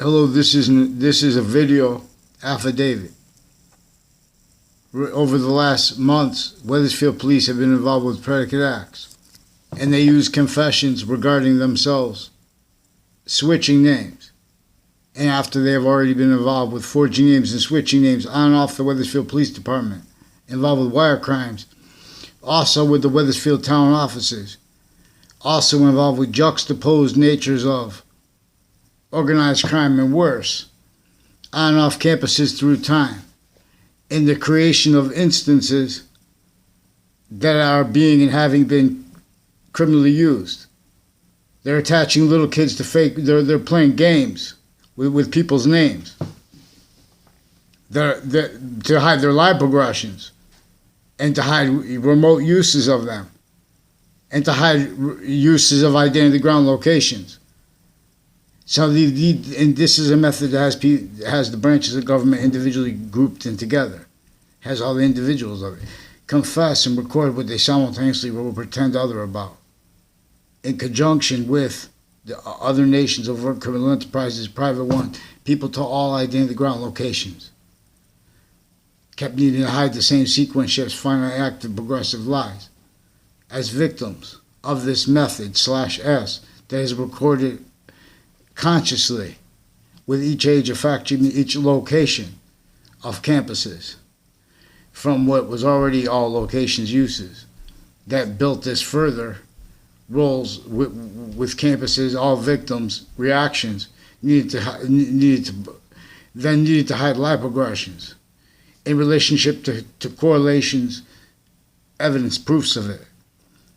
Hello, this is a video affidavit. Over the last months, Wethersfield police have been involved with predicate acts, and they use confessions regarding themselves, switching names. And after they have already been involved with forging names and switching names on and off the Wethersfield Police Department, involved with wire crimes, also with the Wethersfield town offices, also involved with juxtaposed natures of organized crime and worse, on and off campuses through time, in the creation of instances that are being and having been criminally used. They're attaching little kids to fake, they're playing games with people's names. To hide their live progressions, and to hide remote uses of them, and to hide uses of identity ground locations. So and this is a method that has the branches of government individually grouped in together, has all the individuals of it, confess and record what they simultaneously will pretend other about, in conjunction with the other nations' overt criminal enterprises, private one, people to all identity ground locations, kept needing to hide the same sequence shifts, finally active progressive lies, as victims of this method /S that is recorded consciously with each age of factory, each location of campuses, from what was already all locations uses, that built this further roles with campuses, all victims, reactions, needed to hide live progressions in relationship to correlations, evidence, proofs of it.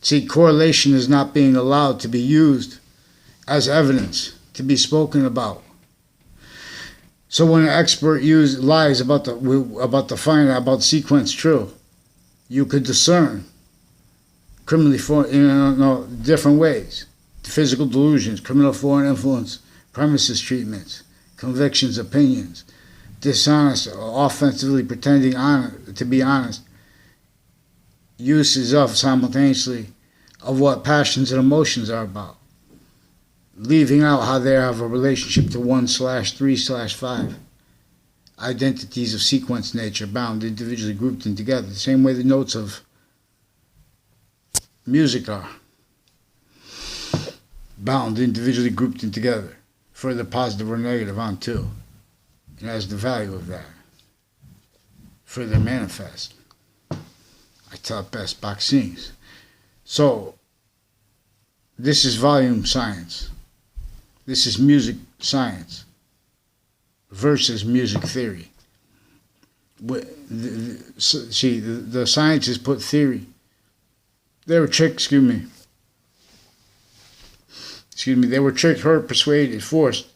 See, correlation is not being allowed to be used as evidence to be spoken about. So when an expert lies about the finding about sequence true, you could discern criminally different ways: physical delusions, criminal foreign influence, premises treatments, convictions, opinions, dishonest, offensively pretending to be honest, uses of simultaneously of what passions and emotions are about, leaving out how they have a relationship to 1/3/5 identities of sequence nature, bound, individually grouped in together, the same way the notes of music are bound, individually grouped in together, further positive or negative on two, and has the value of that, further manifest. I taught best boxings. So this is volume science. This is music science versus music theory. See, the scientists put theory. They were tricked, they were tricked, hurt, persuaded, forced,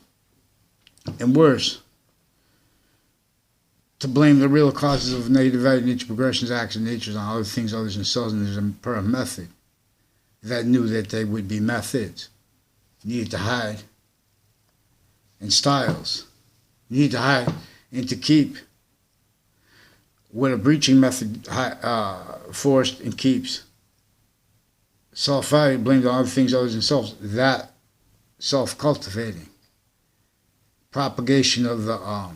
and worse, to blame the real causes of negative value, nature, progressions, acts, and natures on other things other than themselves, and there's a method that knew that they would be methods, needed to hide, and styles, needed to hide and to keep what a breaching method forced and keeps. Self-value blamed on other things other than themselves, that self-cultivating propagation of a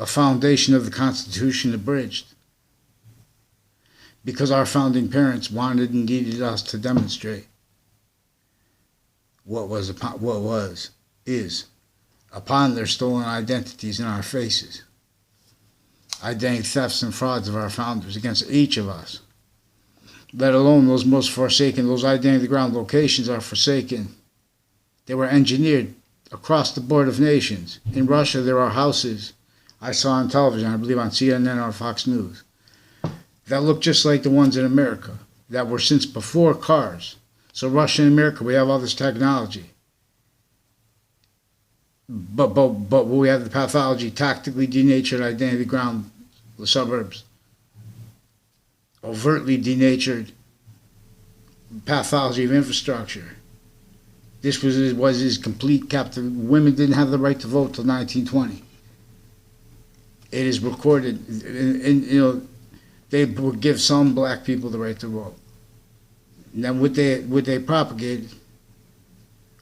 foundation of the Constitution abridged, because our founding parents wanted and needed us to demonstrate what is upon their stolen identities in our faces, identity thefts and frauds of our founders against each of us, let alone those most forsaken. Those identity ground locations are forsaken. They were engineered across the board of nations. In Russia, there are houses I saw on television, I believe on CNN or Fox News, that look just like the ones in America, that were since before cars. So Russia and America, we have all this technology. But we have the pathology, tactically denatured identity ground, the suburbs, overtly denatured pathology of infrastructure. This was his complete captive. Women didn't have the right to vote till 1920. It is recorded, and they would give some black people the right to vote. And then what they propagated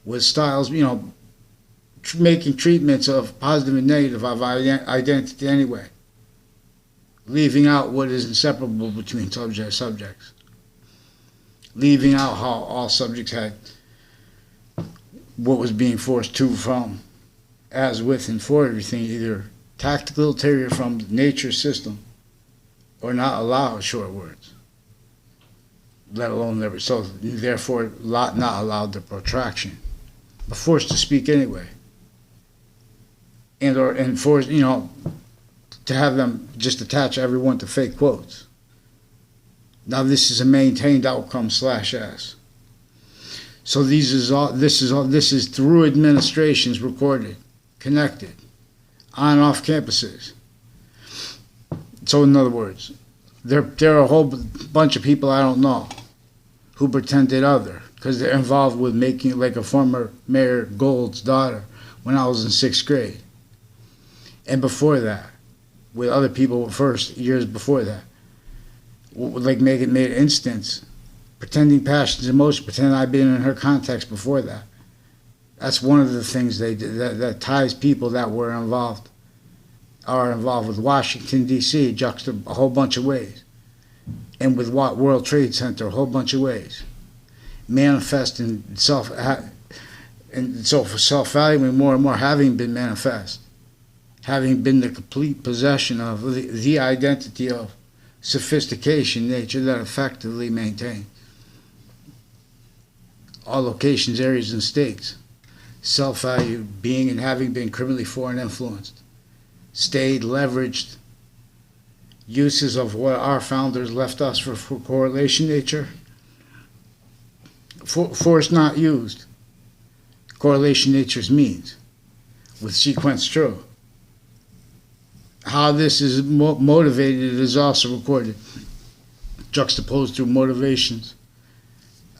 was styles, making treatments of positive and negative of identity anyway, leaving out what is inseparable between subjects, leaving out how all subjects had what was being forced to, from, as, with, and for everything, either tactical ulterior from nature's system, or not allow short words, let alone never. So therefore, not allowed the protraction, but forced to speak anyway, and forced, to have them just attach everyone to fake quotes. Now this is a maintained outcome /S. So this is through administrations recorded, connected, on and off campuses. So in other words, there are a whole bunch of people I don't know who pretended other, because they're involved with making, like a former Mayor Gold's daughter when I was in 6th grade. And before that, with other people first, years before that, like made an instance, pretending passions and emotions, pretending I'd been in her context before that. That's one of the things they did that ties people that are involved with Washington, D.C., a whole bunch of ways. And with World Trade Center, a whole bunch of ways. Manifesting self-valuing more and more, having been manifest, having been the complete possession of the identity of sophistication nature that effectively maintain all locations, areas, and states. Self-value, being and having been criminally foreign influenced, stayed, leveraged, uses of what our founders left us for correlation nature, force not used, correlation nature's means, with sequence true. How this is motivated is also recorded, juxtaposed through motivations,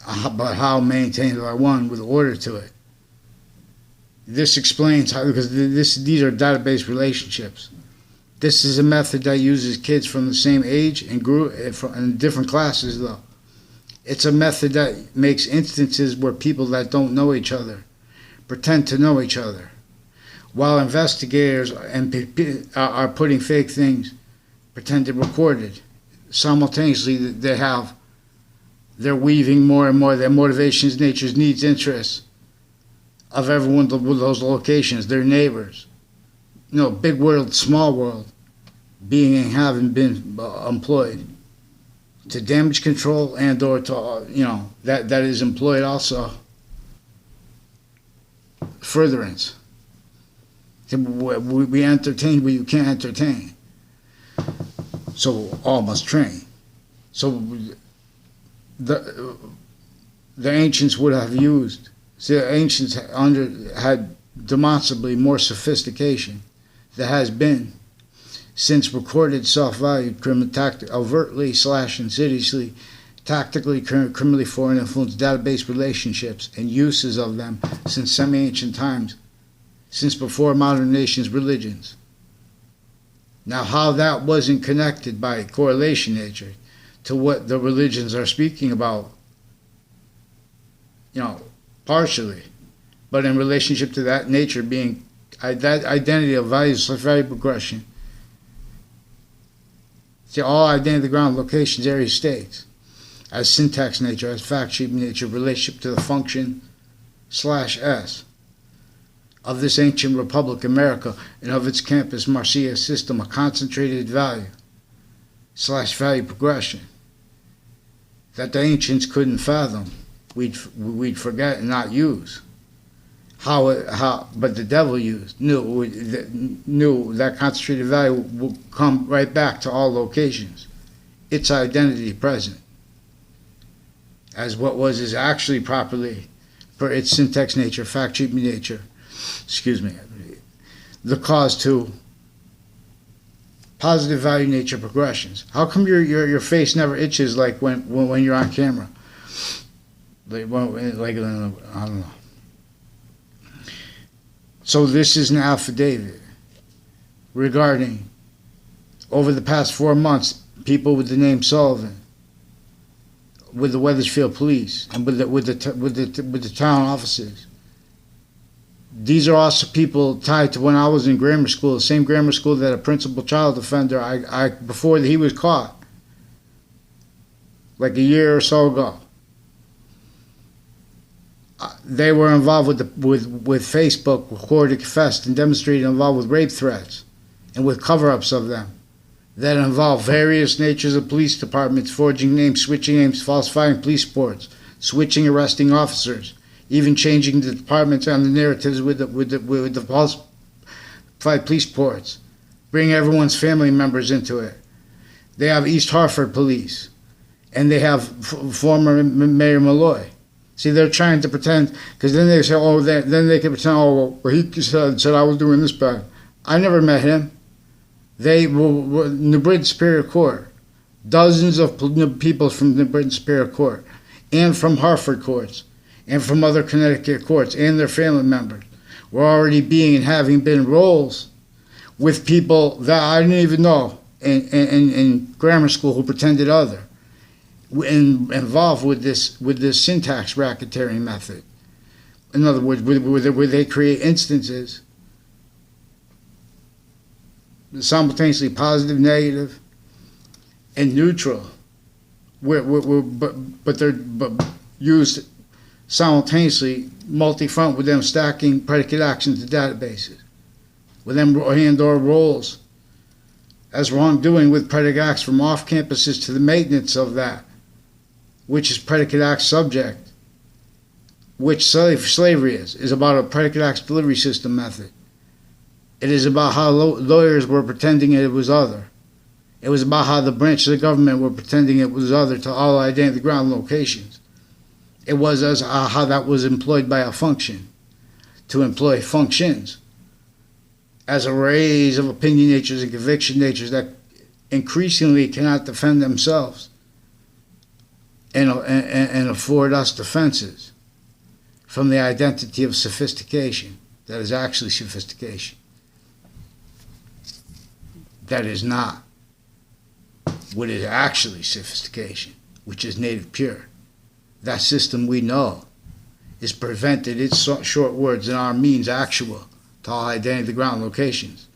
but how maintained by one with order to it. This explains how, because these are database relationships. This is a method that uses kids from the same age and group in different classes, though. It's a method that makes instances where people that don't know each other pretend to know each other, while investigators are putting fake things, pretended recorded. Simultaneously, they're weaving more and more their motivations, natures, needs, interests of everyone with those locations, their neighbors. Big world, small world, being and having been employed to damage control and or to, that is employed also furtherance. We entertain where you can't entertain. So all must train. So the ancients would have used. See, the ancients had demonstrably more sophistication that has been since recorded self-valued criminal overtly / insidiously, tactically, criminally foreign influence database relationships and uses of them since semi-ancient times, since before modern nations' religions. Now, how that wasn't connected by correlation nature to what the religions are speaking about, partially, but in relationship to that nature being that identity of values, value progression. See, all identity ground locations, areas, states, as syntax nature, as fact sheet nature, relationship to the function /S of this ancient republic, America, and of its campus, Marcia system, a concentrated value / value progression that the ancients couldn't fathom. We'd forget and not use. But the devil knew that concentrated value will come right back to all locations. Its identity present as what is actually properly, per its syntax nature, fact sheet nature, the cause to positive value nature progressions. How come your face never itches like when you're on camera? I don't know. So this is an affidavit regarding, over the past 4 months, people with the name Sullivan, with the Wethersfield Police, and with the town offices, These are also people tied to when I was in grammar school, the same grammar school that a principal child offender, before he was caught, like a year or so ago, they were involved with Facebook, recorded, confessed, and demonstrated involved with rape threats and with cover-ups of them that involve various natures of police departments, forging names, switching names, falsifying police reports, switching arresting officers, even changing the departments on the narratives with the falsified police reports, bring everyone's family members into it. They have East Hartford police, and they have former Mayor Malloy. See, they're trying to pretend, because then they say, then they can pretend, well, he said I was doing this bad. I never met him. They were in the Britain Superior Court. Dozens of people from the Britain Superior Court, and from Hartford courts, and from other Connecticut courts, and their family members were already being and having been roles with people that I didn't even know in grammar school who pretended other, involved with this syntax racketeering method. In other words, where they create instances simultaneously positive, negative, and neutral, but they're used simultaneously multi-front, with them stacking predicate actions to databases, with them and/or roles as wrongdoing with predicate acts from off campuses to the maintenance of that, which is predicate act subject, which slavery is about a predicate acts delivery system method. It is about how lawyers were pretending it was other. It was about how the branches of government were pretending it was other to all identity ground locations. It was as how that was employed by a function, to employ functions as arrays of opinion natures and conviction natures that increasingly cannot defend themselves and afford us defenses from the identity of sophistication that is actually sophistication. That is not what is actually sophistication, which is native pure. That system we know is prevented, its short words and our means actual to all identity ground locations.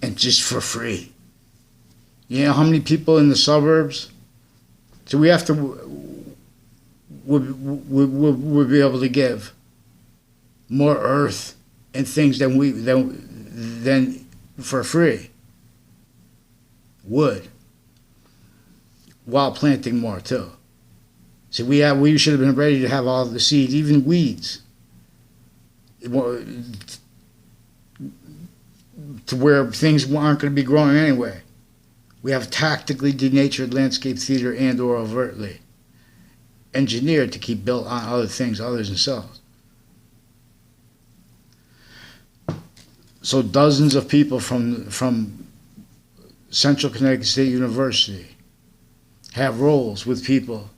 And just for free. You know how many people in the suburbs? So we have to, we'll be able to give more earth and things than for free. Wood. While planting more too. See, we should have been ready to have all the seeds, even weeds, to where things aren't going to be growing anyway. We have tactically denatured landscape theater and/or overtly engineered to keep built on other things other than cells. So dozens of people from Central Connecticut State University have roles with people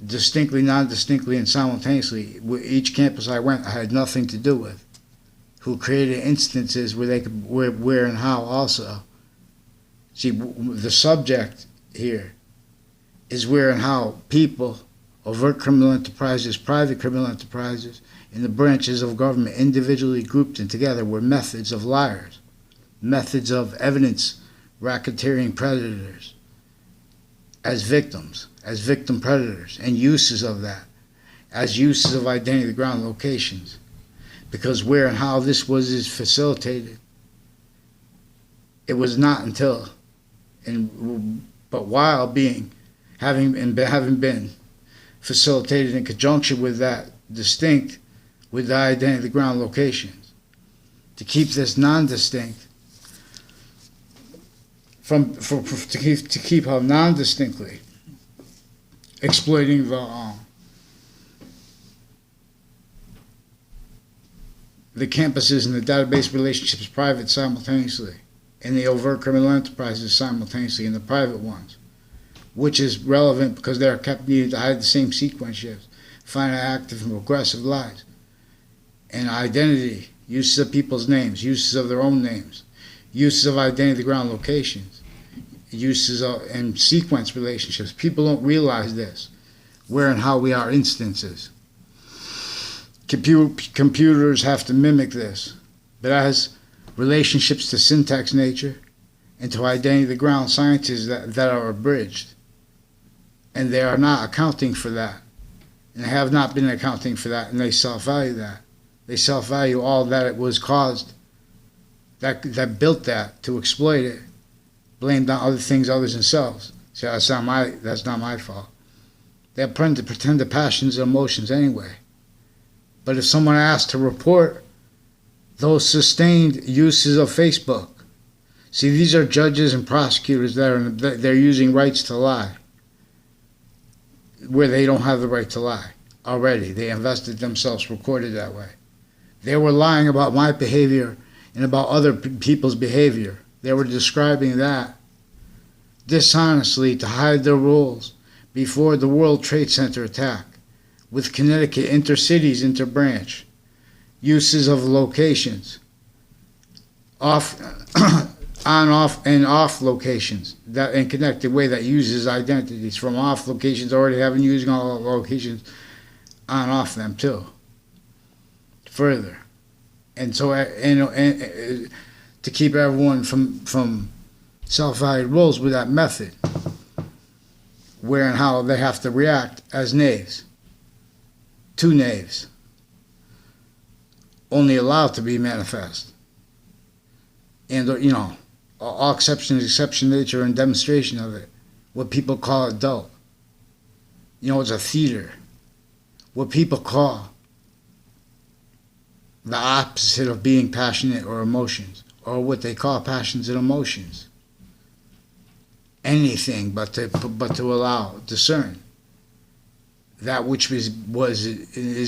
distinctly, non-distinctly, and simultaneously. Each campus I had nothing to do with, who created instances where they could, where and how also. See, the subject here is where and how people, overt criminal enterprises, private criminal enterprises, and the branches of government individually grouped and together were methods of liars, methods of evidence racketeering predators, as victims, as victim predators, and uses of that, as uses of identity ground locations. Because where and how this is facilitated, it was not until, but while having been facilitated in conjunction with that distinct, with the identity ground locations, to keep this non-distinct, to keep how non-distinctly exploiting the campuses and the database relationships private simultaneously, and the overt criminal enterprises simultaneously, and the private ones, which is relevant because they're kept needing to hide the same sequence shifts, finite, active, and progressive lies, and identity, uses of people's names, uses of their own names, uses of identity ground locations, uses of and sequence relationships. People don't realize this, where and how we are instances. computers have to mimic this, but as relationships to syntax nature and to identity of the ground sciences that are abridged, and they are not accounting for that, and have not been accounting for that, and they self-value that. They self-value all that it was caused, that built that to exploit it, blamed on other things other than themselves. So that's not my fault. They pretend the passions and emotions anyway. But if someone asked to report those sustained uses of Facebook, see, these are judges and prosecutors they're using rights to lie, where they don't have the right to lie already. They invested themselves recorded that way. They were lying about my behavior and about other people's behavior. They were describing that dishonestly to hide their roles before the World Trade Center attack, with Connecticut intercities interbranch, uses of locations, off, on, off, and off locations, that in connected way that uses identities from off locations already having using all locations on off them too. Further, and so and to keep everyone from self-valued roles with that method, where and how they have to react as knaves. Two knaves, only allowed to be manifest. And, all exception is exception nature and demonstration of it. What people call adult. It's a theater. What people call the opposite of being passionate or emotions, or what they call passions and emotions. Anything but to allow, discern that which is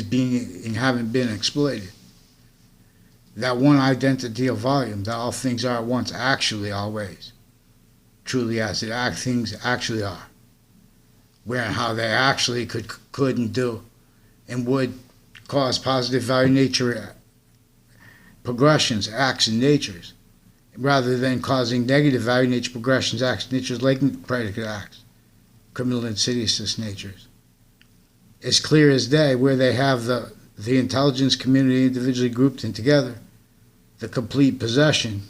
being and haven't been exploited. That one identity of volume, that all things are at once, actually always, truly as things actually are, where and how they actually could and do and would cause positive value nature progressions, acts, and natures, rather than causing negative value nature progressions, acts, and natures, latent predicate acts, criminal insidious natures. It's clear as day where they have the intelligence community individually grouped in together, the complete possession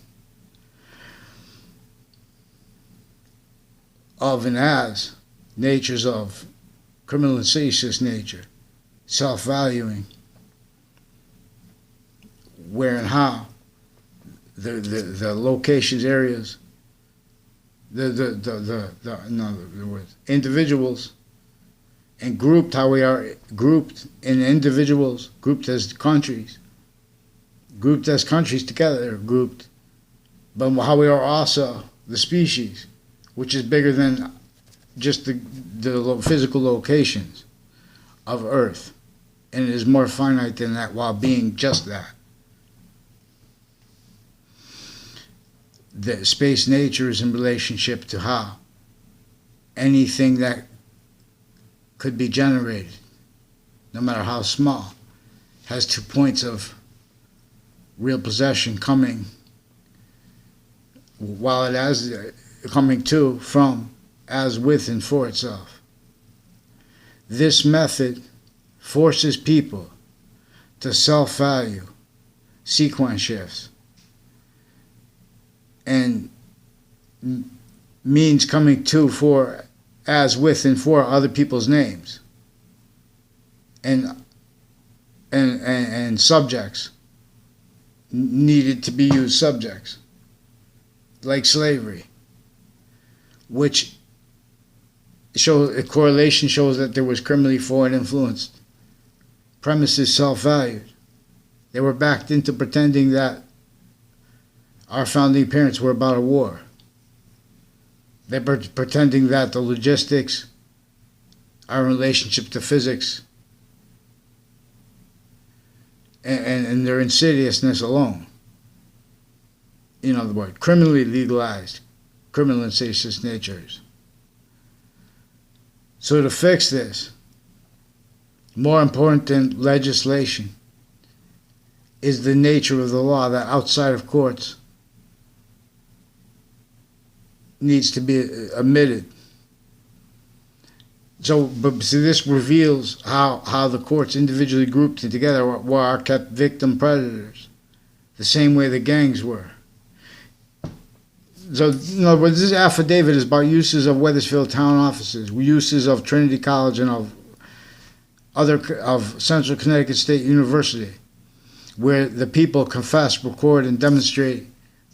of and as natures of criminal insidious nature, self-valuing, where and how the locations, areas, in other words, individuals, and grouped how we are grouped in individuals, grouped as countries together, grouped, but how we are also the species, which is bigger than just the physical locations of Earth, and it is more finite than that while being just that. The space nature is in relationship to how anything that could be generated, no matter how small, has 2 points of real possession coming, while it has coming to, from, as with and for itself. This method forces people to self-value sequence shifts and means coming to, for, as with and for other people's names and subjects needed to be used subjects, like slavery, which a correlation shows that there was criminally foreign influenced premises self-valued. They were backed into pretending that our founding parents were about a war. They were pretending that the logistics, our relationship to physics, and their insidiousness alone. In other words, criminally legalized, criminal insidious natures. So to fix this, more important than legislation is the nature of the law that outside of courts needs to be omitted But see, this reveals how the courts individually grouped together were kept victim predators, the same way the gangs were. So, in other words, this affidavit is about uses of Wethersfield town offices, uses of Trinity College and of Central Connecticut State University, where the people confess, record, and demonstrate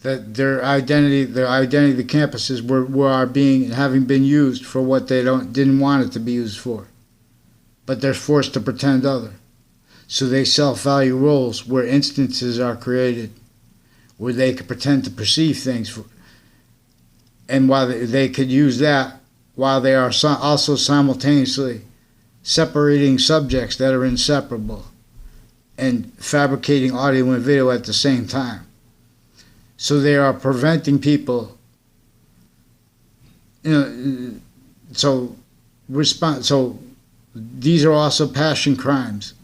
that their identity of the campuses having been used for what they didn't want it to be used for, but they're forced to pretend other. So they self-value roles where instances are created, where they can pretend to perceive things, and while they could use that, while they are also simultaneously separating subjects that are inseparable and fabricating audio and video at the same time. So they are preventing people, so these are also passion crimes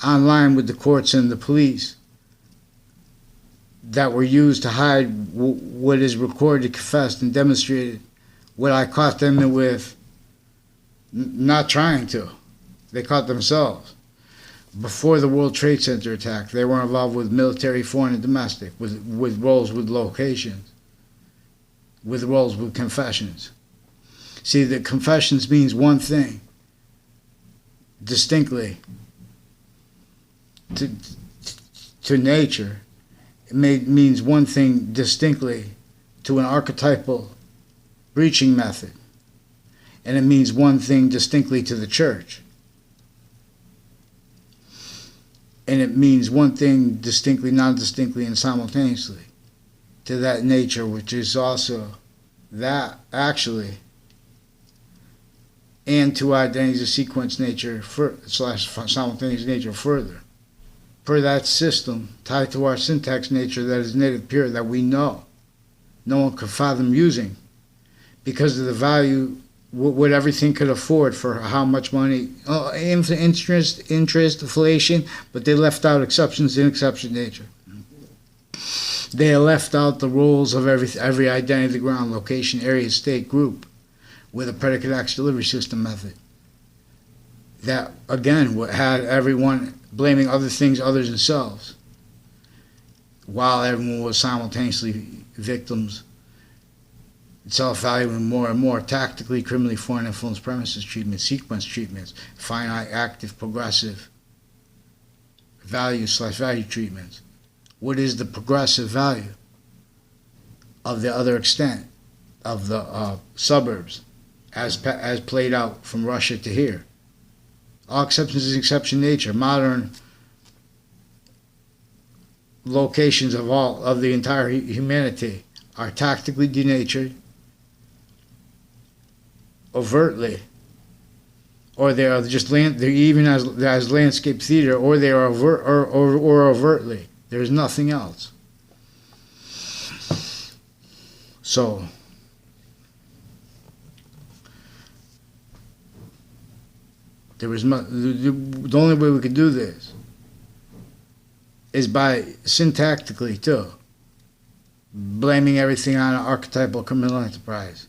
online with the courts and the police that were used to hide what is recorded, confessed, and demonstrated. What I caught them with, not trying to. They caught themselves. Before the World Trade Center attack, they were involved with military, foreign, and domestic, with roles with locations, with roles with confessions. See, the confessions means one thing distinctly to nature. It means one thing distinctly to an archetypal preaching method. And it means one thing distinctly to the church. And it means one thing distinctly, non-distinctly, and simultaneously to that nature, which is also that, actually, and to identities of sequence nature / simultaneous nature further. Per that system, tied to our syntax nature that is native pure, that we know no one could fathom using because of the value what everything could afford for how much money, interest, inflation, but they left out exceptions in exception nature. They left out the roles of every identity, ground, location, area, state, group with a predicate action delivery system method. That, again, had everyone blaming other things other than themselves, while everyone was simultaneously victims, self-valuing more and more tactically, criminally, foreign influence premises treatments, sequence treatments, finite, active, progressive value treatments. What is the progressive value of the other extent of the suburbs as played out from Russia to here? All exceptions is exception nature. Modern locations of the entire humanity are tactically denatured, overtly, or they are just they're even as landscape theater, or they are or overtly. There's nothing else. So the only way we could do this is by syntactically too, blaming everything on an archetypal criminal enterprise,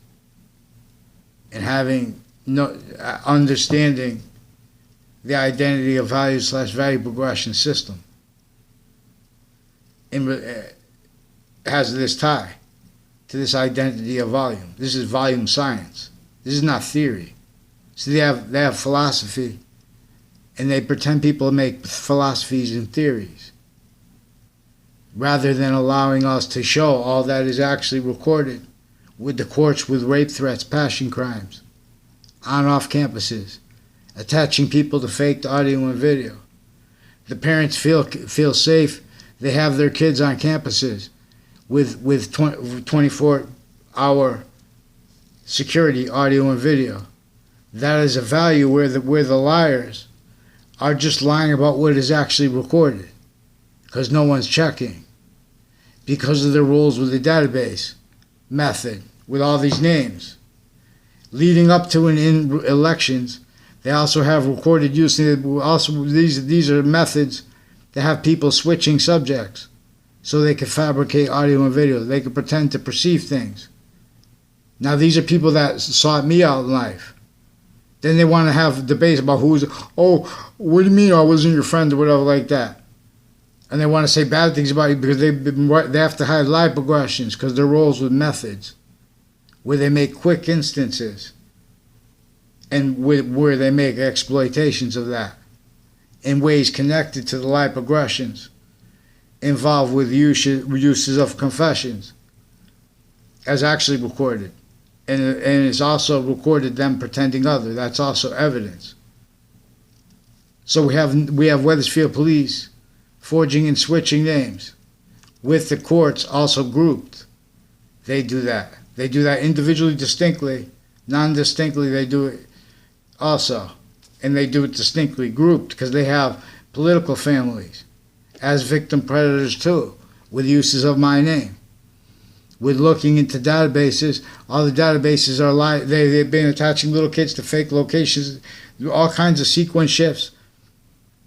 and having understanding the identity of value / value progression system. Has this tie to this identity of volume. This is volume science. This is not theory. So they have philosophy, and they pretend people make philosophies and theories, rather than allowing us to show all that is actually recorded with the courts, with rape threats, passion crimes, on and off campuses, attaching people to faked audio and video. The parents feel safe. They have their kids on campuses with 24-hour security, audio and video. That is a value where the liars are just lying about what is actually recorded, because no one's checking, because of their rules with the database method, with all these names. Leading up to and in elections, they also have recorded use. Also, these are methods to have people switching subjects so they can fabricate audio and video. They can pretend to perceive things. Now, these are people that sought me out in life. Then they want to have debates about oh, what do you mean I wasn't your friend or whatever like that. And they want to say bad things about you because they have to hide live progressions because their roles with methods where they make quick instances and where they make exploitations of that in ways connected to the live progressions involved with uses of confessions as actually recorded. And it's also recorded them pretending other. That's also evidence. So we have Wethersfield Police forging and switching names with the courts also grouped. They do that. They do that individually, distinctly, non-distinctly. They do it also, and they do it distinctly grouped because they have political families as victim predators too, with uses of my name. With looking into databases, all the databases are they've been attaching little kids to fake locations, all kinds of sequence shifts.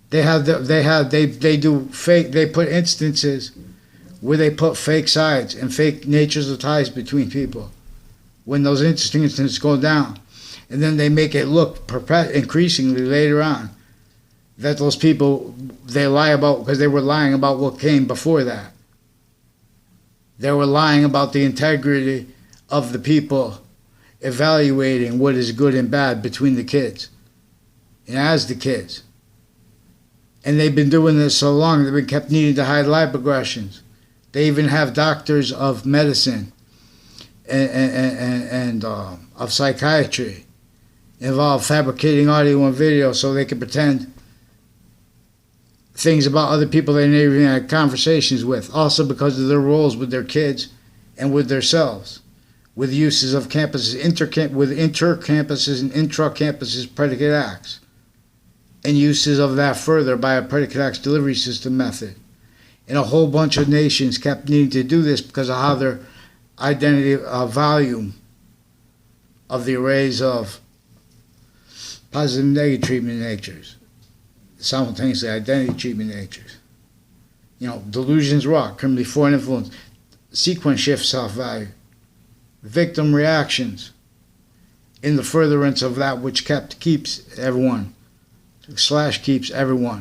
They do fake. They put instances where they put fake sides and fake natures of ties between people. When those instances go down, and then they make it look increasingly later on that those people they lie about because they were lying about what came before that. They were lying about the integrity of the people evaluating what is good and bad between the kids and as the kids. And they've been doing this so long, they've been kept needing to hide live progressions. They even have doctors of medicine and of psychiatry involved fabricating audio and video so they can pretend things about other people they never even had conversations with, also because of their roles with their kids and with themselves, with uses of campuses, with inter-campuses and intra-campuses predicate acts, and uses of that further by a predicate acts delivery system method. And a whole bunch of nations kept needing to do this because of how their identity volume of the arrays of positive and negative treatment natures, simultaneously identity treatment natures. Delusions wrought, criminally foreign influence, sequence shift self-value, victim reactions in the furtherance of that which keeps everyone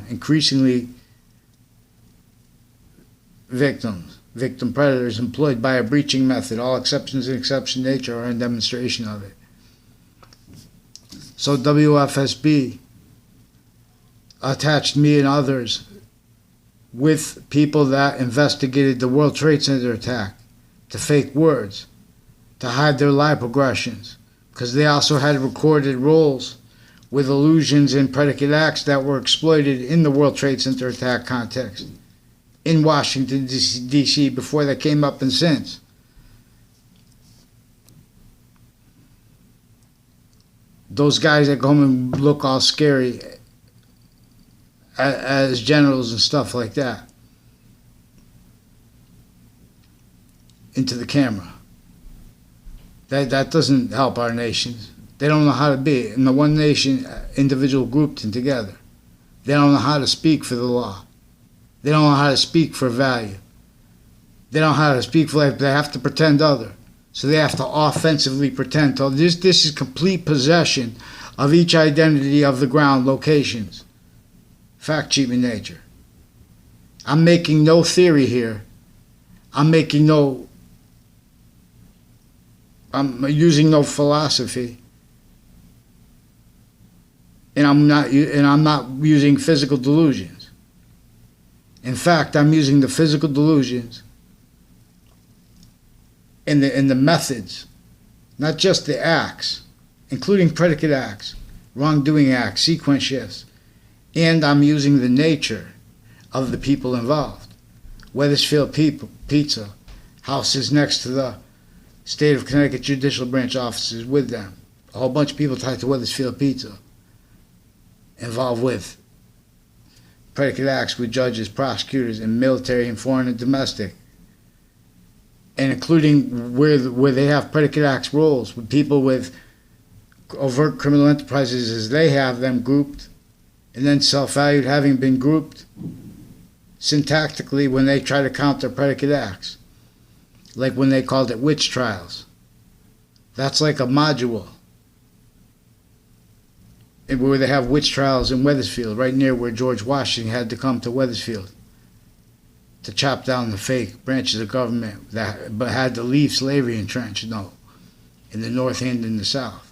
increasingly victim predators employed by a breaching method. All exceptions in exception nature are in demonstration of it. So WFSB attached me and others with people that investigated the World Trade Center attack to fake words, to hide their lie progressions, because they also had recorded roles with allusions and predicate acts that were exploited in the World Trade Center attack context in Washington, D.C. before that came up and since. Those guys that go home and look all scary as generals and stuff like that into the camera. That doesn't help our nations. They don't know how to be in the one nation, individual grouped and together. They don't know how to speak for the law. They don't know how to speak for value. They don't know how to speak for life. They have to pretend other. So they have to offensively pretend. So this is complete possession of each identity of the ground locations. Fact treatment nature. I'm making no theory here. I'm using no philosophy. And I'm not using physical delusions. In fact, I'm using the physical delusions and the methods, not just the acts, including predicate acts, wrongdoing acts, sequence shifts, and I'm using the nature of the people involved. Wethersfield Pizza, houses next to the State of Connecticut Judicial Branch offices with them. A whole bunch of people tied to Wethersfield Pizza involved with predicate acts with judges, prosecutors, and military and foreign and domestic, and including where they have predicate acts roles with people with overt criminal enterprises as they have them grouped, and then self-valued having been grouped syntactically when they try to counter predicate acts, like when they called it witch trials. That's like a module. where they have witch trials in Wethersfield, right near where George Washington had to come to Wethersfield to chop down the fake branches of government that but had to leave slavery entrenched, in the North and in the South.